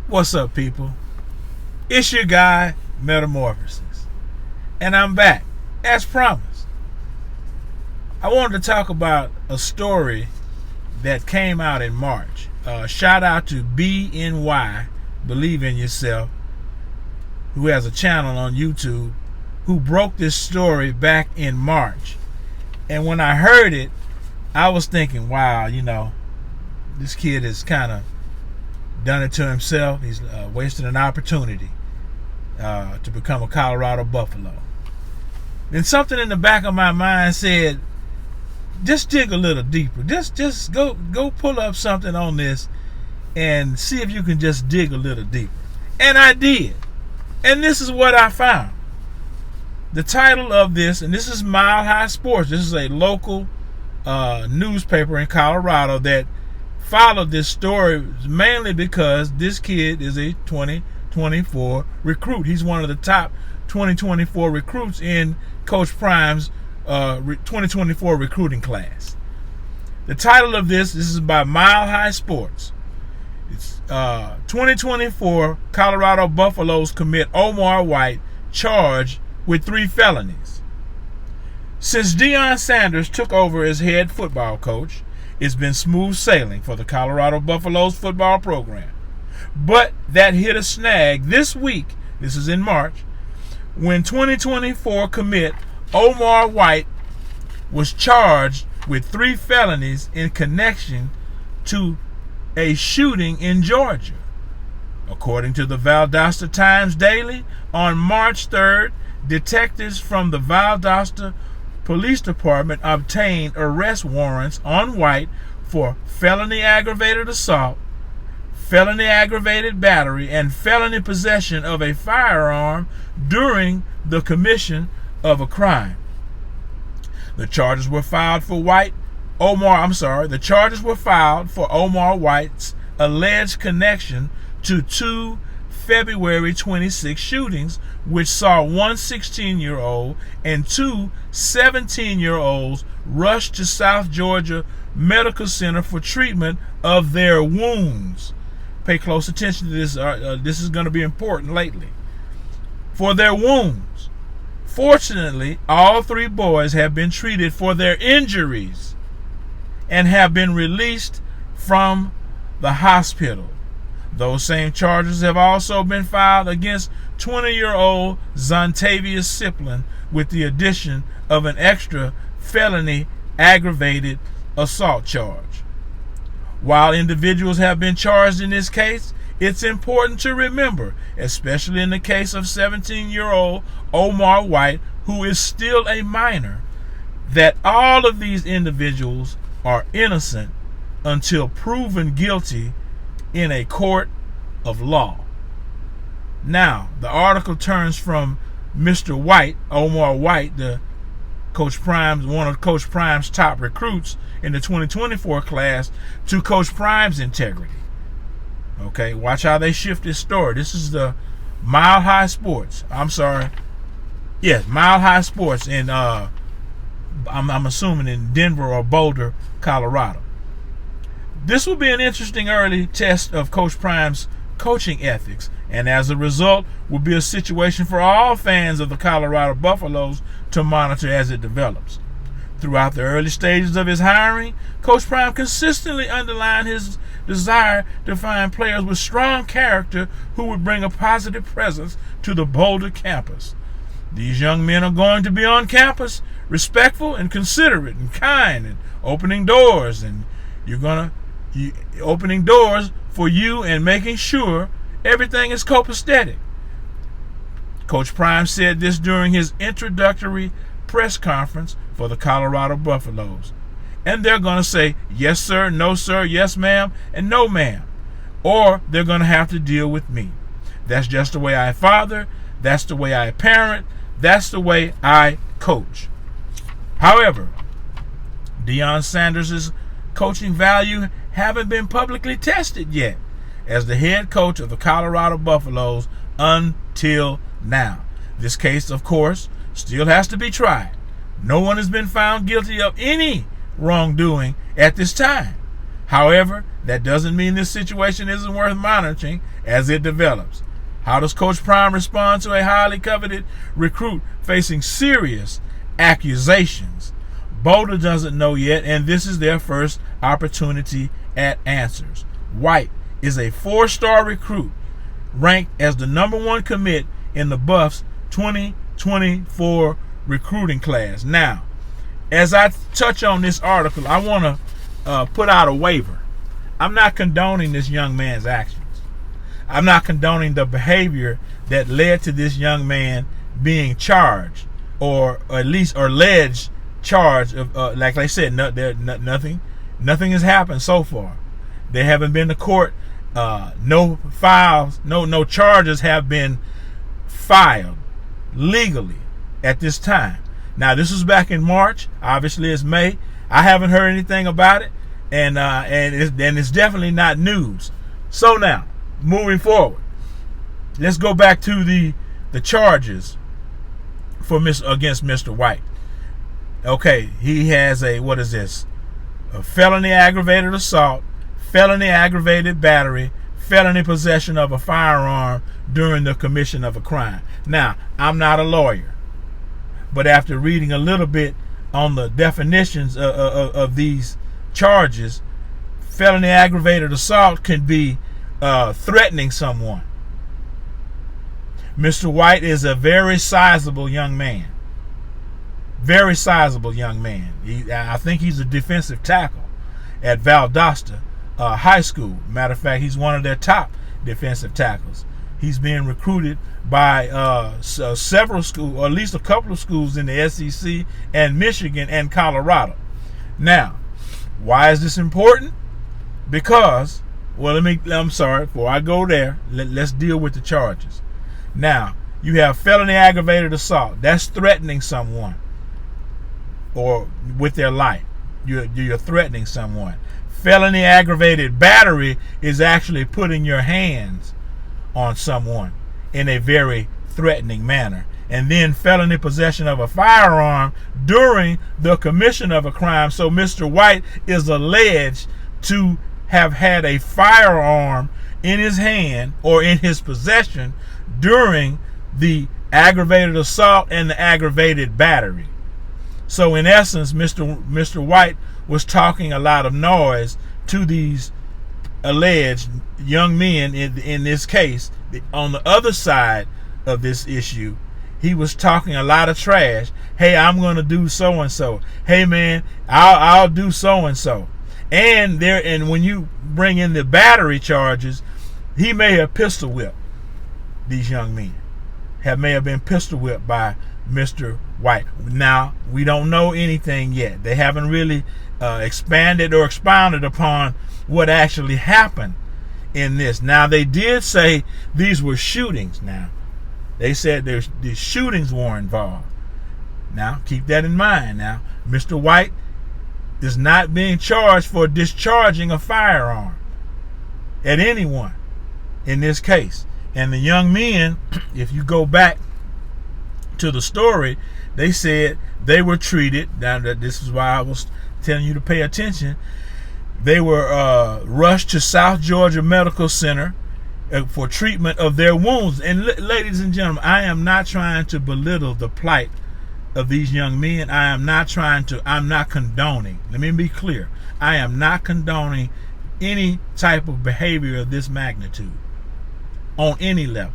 What's up, people? It's your guy, Metamorphosis. And I'm back, as promised. I wanted to talk about a story that came out in March. Shout out to BNY, Believe in Yourself, who has a channel on YouTube, who broke this story back in March. And when I heard it, I was thinking, wow, this kid is kind of done it to himself. He's wasted an opportunity to become a Colorado Buffalo. Then something in the back of my mind said, just dig a little deeper. Just go pull up something on this and see if you can just dig a little deeper. And I did. And this is what I found. The title of this, and this is Mile High Sports. This is a local newspaper in Colorado that followed this story mainly because this kid is a 2024 recruit. He's one of the top 2024 recruits in Coach Prime's 2024 recruiting class. The title of this is by Mile High Sports. It's 2024 Colorado Buffaloes commit Omar White charged with 3 felonies. Since Deion Sanders took over as head football coach, it's been smooth sailing for the Colorado Buffaloes football program. But that hit a snag this week, this is in March, when 2024 commit Omar White was charged with 3 felonies in connection to a shooting in Georgia. According to the Valdosta Times Daily, on March 3rd, detectives from the Valdosta Police Department obtained arrest warrants on White for felony aggravated assault, felony aggravated battery, and felony possession of a firearm during the commission of a crime. The charges were filed for The charges were filed for Omar White's alleged connection to 2 February 26 shootings, which saw one 16-year-old and 2 17-year-olds rush to South Georgia Medical Center for treatment of their wounds. Pay close attention to this. This is going to be important lately. For their wounds. Fortunately, all 3 boys have been treated for their injuries and have been released from the hospital. Those same charges have also been filed against 20-year-old Zontavius Siplin with the addition of an extra felony aggravated assault charge. While individuals have been charged in this case, it's important to remember, especially in the case of 17-year-old Omar White, who is still a minor, that all of these individuals are innocent until proven guilty in a court of law. Now, the article turns from Mr. White, Omar White, one of Coach Prime's top recruits in the 2024 class, to Coach Prime's integrity. Okay, watch how they shift this story. This is the Mile High Sports. Yes, Mile High Sports in I'm assuming in Denver or Boulder, Colorado. This will be an interesting early test of Coach Prime's coaching ethics, and as a result will be a situation for all fans of the Colorado Buffaloes to monitor as it develops. Throughout the early stages of his hiring, Coach Prime consistently underlined his desire to find players with strong character who would bring a positive presence to the Boulder campus. These young men are going to be on campus, respectful and considerate and kind, and opening doors, and opening doors for you and making sure everything is copacetic. Coach Prime said this during his introductory press conference for the Colorado Buffaloes. And they're going to say, yes, sir, no, sir, yes, ma'am, and no, ma'am. Or they're going to have to deal with me. That's just the way I father. That's the way I parent. That's the way I coach. However, Deion Sanders' coaching value haven't been publicly tested yet as the head coach of the Colorado Buffaloes until now. This case, of course, still has to be tried. No one has been found guilty of any wrongdoing at this time. However, that doesn't mean this situation isn't worth monitoring as it develops. How does Coach Prime respond to a highly coveted recruit facing serious accusations? Boulder doesn't know yet, and this is their first opportunity at answers. White is a 4-star recruit ranked as the #1 commit in the Buffs 2024 recruiting class. Now, as I touch on this article, I want to put out a waiver. I'm not condoning this young man's actions. I'm not condoning the behavior that led to this young man being charged, or at least alleged charge of, like I said, nothing has happened so far. They haven't been to court. No files, no charges have been filed legally at this time. Now, this was back in March. Obviously, it's May. I haven't heard anything about it, and it's definitely not news. So now, moving forward, let's go back to the charges for against Mr. White. Okay, he has a felony aggravated assault, felony aggravated battery, felony possession of a firearm during the commission of a crime. Now, I'm not a lawyer, but after reading a little bit on the definitions of these charges, felony aggravated assault can be threatening someone. Mr. White is a very sizable young man. Very sizable young man. I think he's a defensive tackle at Valdosta High School. Matter of fact, he's one of their top defensive tackles. He's being recruited by several schools, or at least a couple of schools in the SEC and Michigan and Colorado. Now, why is this important? Because, I'm sorry, before I go there, let's deal with the charges. Now, you have felony aggravated assault. That's threatening someone or with their life. You're threatening someone. Felony aggravated battery is actually putting your hands on someone in a very threatening manner. And then felony possession of a firearm during the commission of a crime. So Mr. White is alleged to have had a firearm in his hand or in his possession during the aggravated assault and the aggravated battery. So in essence, Mr. White was talking a lot of noise to these alleged young men in this case. On the other side of this issue, he was talking a lot of trash. Hey, I'm going to do so and so. Hey man, I'll do so and so. And when you bring in the battery charges, he may have pistol whipped these young men. May have been pistol whipped by Mr. White. Now, we don't know anything yet. They haven't really expanded or expounded upon what actually happened in this. Now, they did say these were shootings. Now, they said these shootings were involved. Now, keep that in mind. Now, Mr. White is not being charged for discharging a firearm at anyone in this case. And the young men, if you go back to the story, they said they were treated. Now, this is why I was telling you to pay attention. They were rushed to South Georgia Medical Center for treatment of their wounds. And ladies and gentlemen, I am not trying to belittle the plight of these young men. I'm not condoning. Let me be clear. I am not condoning any type of behavior of this magnitude on any level.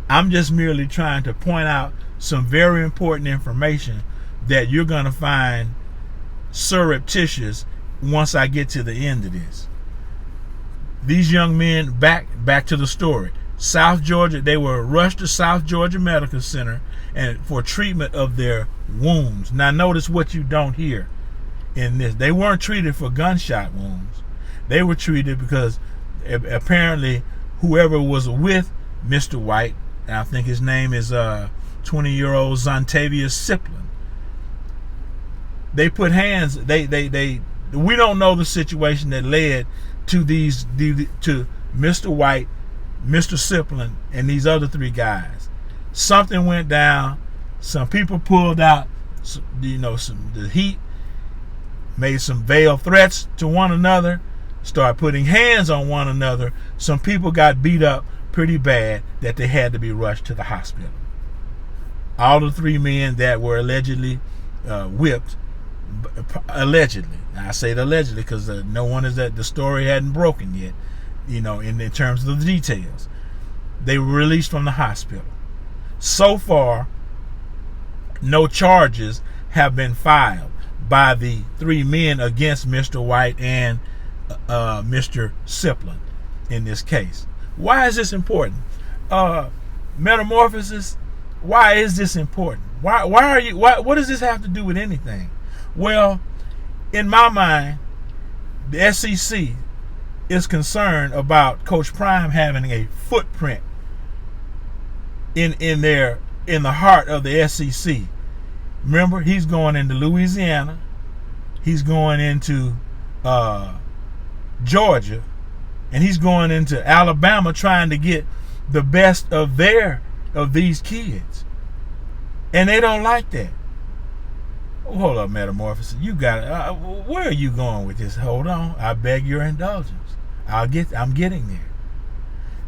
I'm just merely trying to point out some very important information that you're going to find surreptitious once I get to the end of this. These young men, back to the story. South Georgia, they were rushed to South Georgia Medical Center and for treatment of their wounds. Now notice what you don't hear in this. They weren't treated for gunshot wounds. They were treated because apparently whoever was with Mr. White, and I think his name is 20-year-old Zontavious Siplin. They put hands. We don't know the situation that led to to Mr. White, Mr. Siplin, and these other three guys. Something went down. Some people pulled out, the heat. made some veiled threats to one another, start putting hands on one another. Some people got beat up pretty bad that they had to be rushed to the hospital. All the 3 men that were allegedly whipped, allegedly. I say it allegedly because no one is that the story hadn't broken yet, in terms of the details. They were released from the hospital. So far, no charges have been filed by the 3 men against Mr. White and Mr. Sipland in this case. Why is this important? Metamorphosis, why is this important? What does this have to do with anything? Well, in my mind, the SEC is concerned about Coach Prime having a footprint in the heart of the SEC. Remember, he's going into Louisiana, he's going into Georgia, and he's going into Alabama trying to get the best of these kids. And they don't like that. Hold up, Metamorphosis. You got it. Where are you going with this? Hold on. I beg your indulgence. I'm getting there.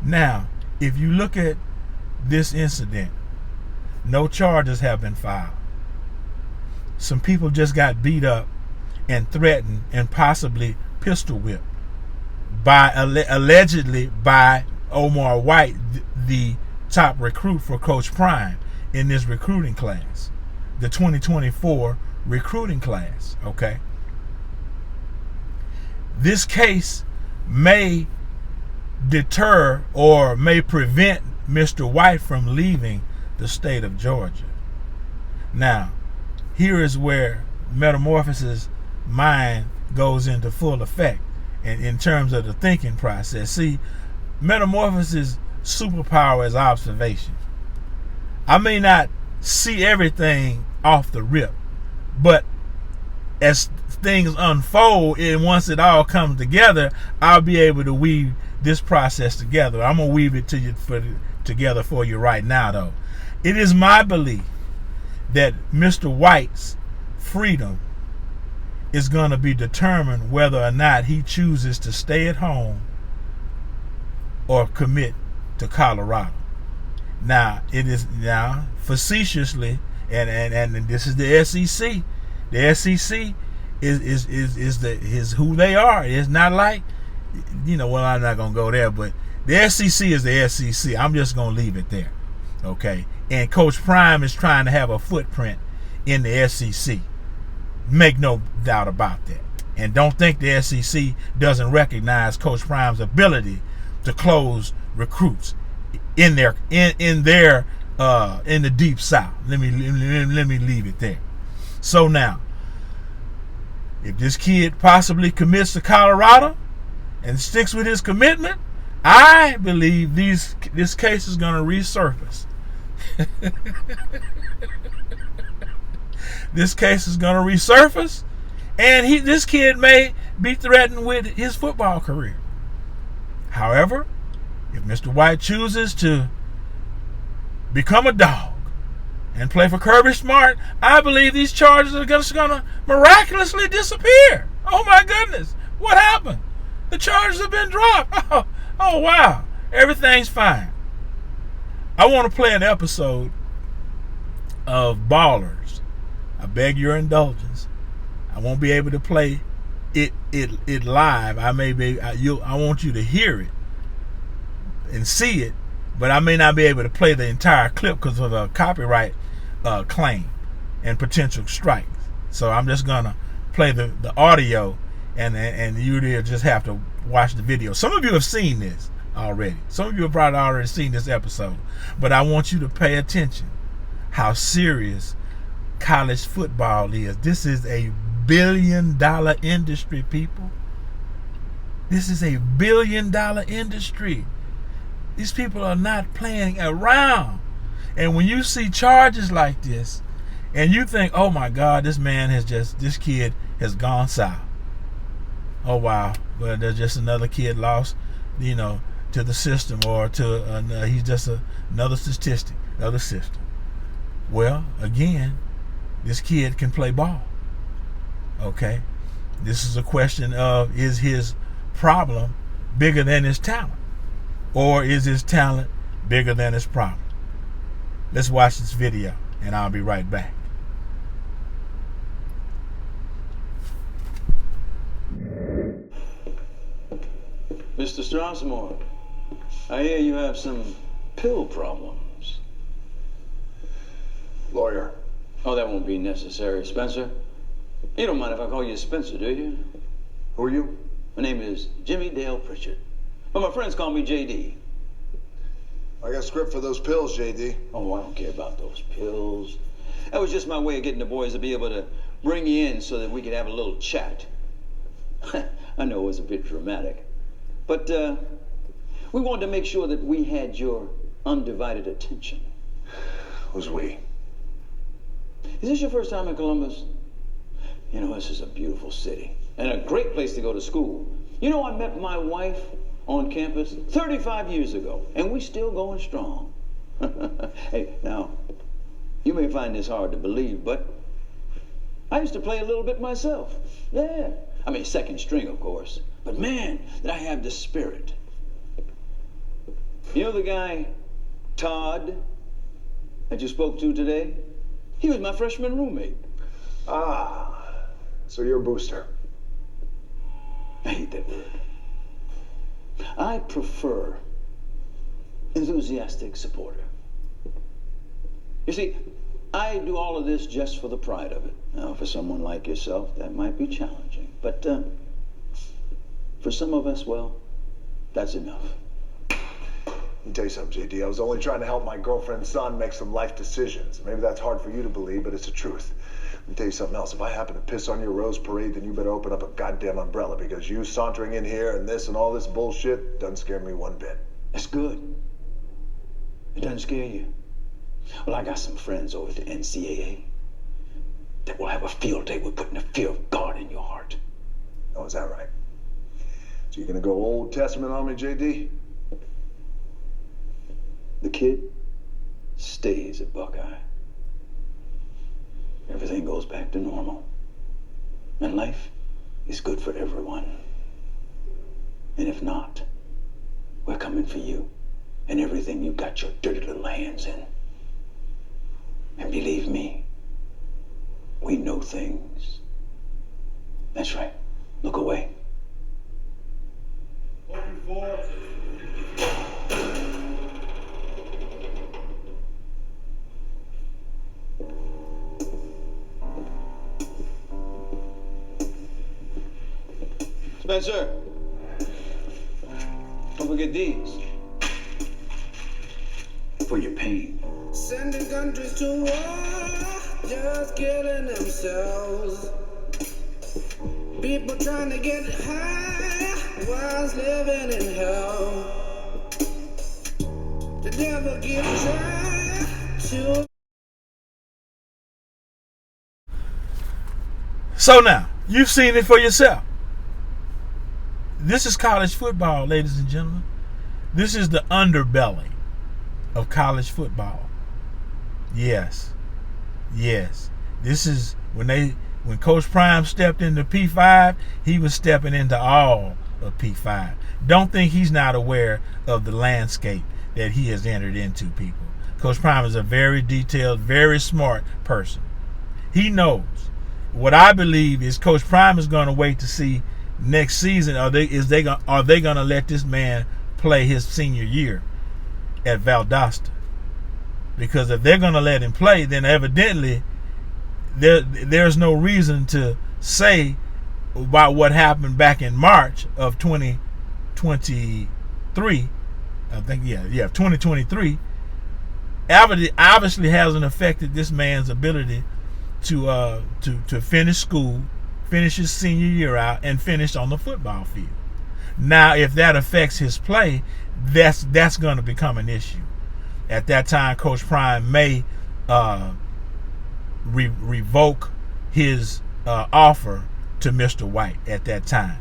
Now, if you look at this incident, no charges have been filed. Some people just got beat up and threatened and possibly pistol whipped allegedly by Omar White, the top recruit for Coach Prime in this recruiting class, the 2024 recruiting class. Okay, this case may deter or may prevent Mr. White from leaving the state of Georgia. Now, here is where Metamorphosis' mind goes into full effect, and in terms of the thinking process. See, Metamorphosis' superpower is observation. I may not see everything off the rip, but as things unfold and once it all comes together, I'll be able to weave this process together. I'm gonna weave it together for you right now, though. It is my belief that Mr. White's freedom is going to be determined whether or not he chooses to stay at home or commit to Colorado. Now, it is now facetiously, and this is the SEC. The SEC is who they are. It's not like, well, I'm not gonna go there, but the SEC is the SEC. I'm just gonna leave it there, okay? And Coach Prime is trying to have a footprint in the SEC. Make no doubt about that. And don't think the SEC doesn't recognize Coach Prime's ability to close recruits in the deep south. Let me leave it there. So now, if this kid possibly commits to Colorado and sticks with his commitment, I believe this case is going to resurface. This case is going to resurface, and this kid may be threatened with his football career. However, if Mr. White chooses to become a dog and play for Kirby Smart, I believe these charges are just going to miraculously disappear. Oh my goodness, what happened? The charges have been dropped. Oh wow, everything's fine. I want to play an episode of Ballers. I beg your indulgence. I won't be able to play it live. I want you to hear it and see it, but I may not be able to play the entire clip because of a copyright claim and potential strikes. So I'm just gonna play the audio, and you just have to watch the video. Some of you have seen this already. Some of you have probably already seen this episode, but I want you to pay attention how serious college football is. This is a $1 billion industry, people. This is a $1 billion industry. These people are not playing around. And when you see charges like this, and you think, oh my God, this kid has gone south. Oh wow, well, there's just another kid lost, to the system, or to he's just another statistic, another system. Well, again, this kid can play ball. Okay, This is a question of, is his problem bigger than his talent? Or is his talent bigger than his problem? Let's watch this video, and I'll be right back. Mr. Strasmore, I hear you have some pill problems. Lawyer. Oh, that won't be necessary, Spencer. You don't mind if I call you Spencer, do you? Who are you? My name is Jimmy Dale Pritchard, but my friends call me JD. I got a script for those pills, JD. Oh, I don't care about those pills. That was just my way of getting the boys to be able to bring you in so that we could have a little chat. I know it was a bit dramatic, but we wanted to make sure that we had your undivided attention. Who's we? Is this your first time in Columbus? You know, this is a beautiful city and a great place to go to school. You know, I met my wife on campus 35 years ago, and we still going strong. Hey, now, you may find this hard to believe, but I used to play a little bit myself. Yeah. I mean, second string, of course. But man, did I have the spirit. You know the guy, Todd, that you spoke to today? He was my freshman roommate. Ah, so you're a booster. I hate that word. I prefer enthusiastic supporter. You see, I do all of this just for the pride of it. Now, for someone like yourself, that might be challenging. But for some of us, well, that's enough. Let me tell you something, JD. I was only trying to help my girlfriend's son make some life decisions. Maybe that's hard for you to believe, but it's the truth. Let me tell you something else. If I happen to piss on your rose parade, then you better open up a goddamn umbrella, because you sauntering in here and this and all this bullshit doesn't scare me one bit. That's good. It doesn't scare you. Well, I got some friends over at the NCAA that will have a field day with putting the fear of God in your heart. Oh, is that right? So you're gonna go Old Testament on me, JD? The kid stays at Buckeye. Everything goes back to normal. And life is good for everyone. And if not, we're coming for you and everything you got your dirty little hands in. And believe me, we know things. That's right. Look away. Open for. Spencer, don't forget these. For your pain. Sending countries to war, just killing themselves. People trying to get high whilst living in hell. The devil gives try to. So now, you've seen it for yourself. This is college football, ladies and gentlemen. This is the underbelly of college football. Yes. This is when Coach Prime stepped into P5, he was stepping into all of P5. Don't think he's not aware of the landscape that he has entered into, people. Coach Prime is a very detailed, very smart person. He knows. What I believe is Coach Prime is going to wait to see next season, are they going to let this man play his senior year at Valdosta? Because if they're going to let him play, then evidently there's no reason to say about what happened back in March of 2023. I think 2023 obviously hasn't affected this man's ability to finish school, finish his senior year out, and finish on the football field. Now, if that affects his play, that's going to become an issue. At that time, Coach Prime may revoke his offer to Mr. White at that time.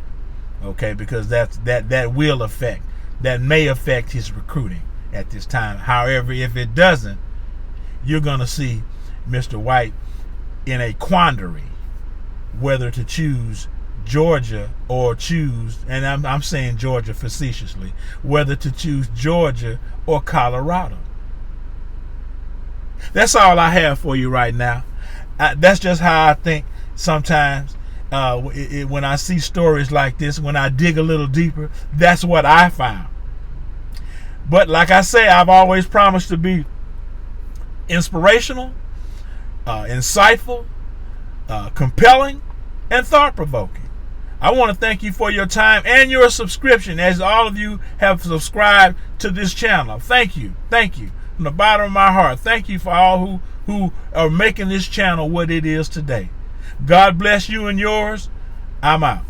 Okay, because that may affect his recruiting at this time. However, if it doesn't, you're going to see Mr. White in a quandary whether to choose Georgia or choose, and I'm saying Georgia facetiously, whether to choose Georgia or Colorado. That's all I have for you right now. That's just how I think sometimes when I see stories like this, when I dig a little deeper, that's what I found. But like I say, I've always promised to be inspirational, insightful, compelling, and thought-provoking. I want to thank you for your time and your subscription, as all of you have subscribed to this channel. Thank you. Thank you. From the bottom of my heart, thank you for all who are making this channel what it is today. God bless you and yours. I'm out.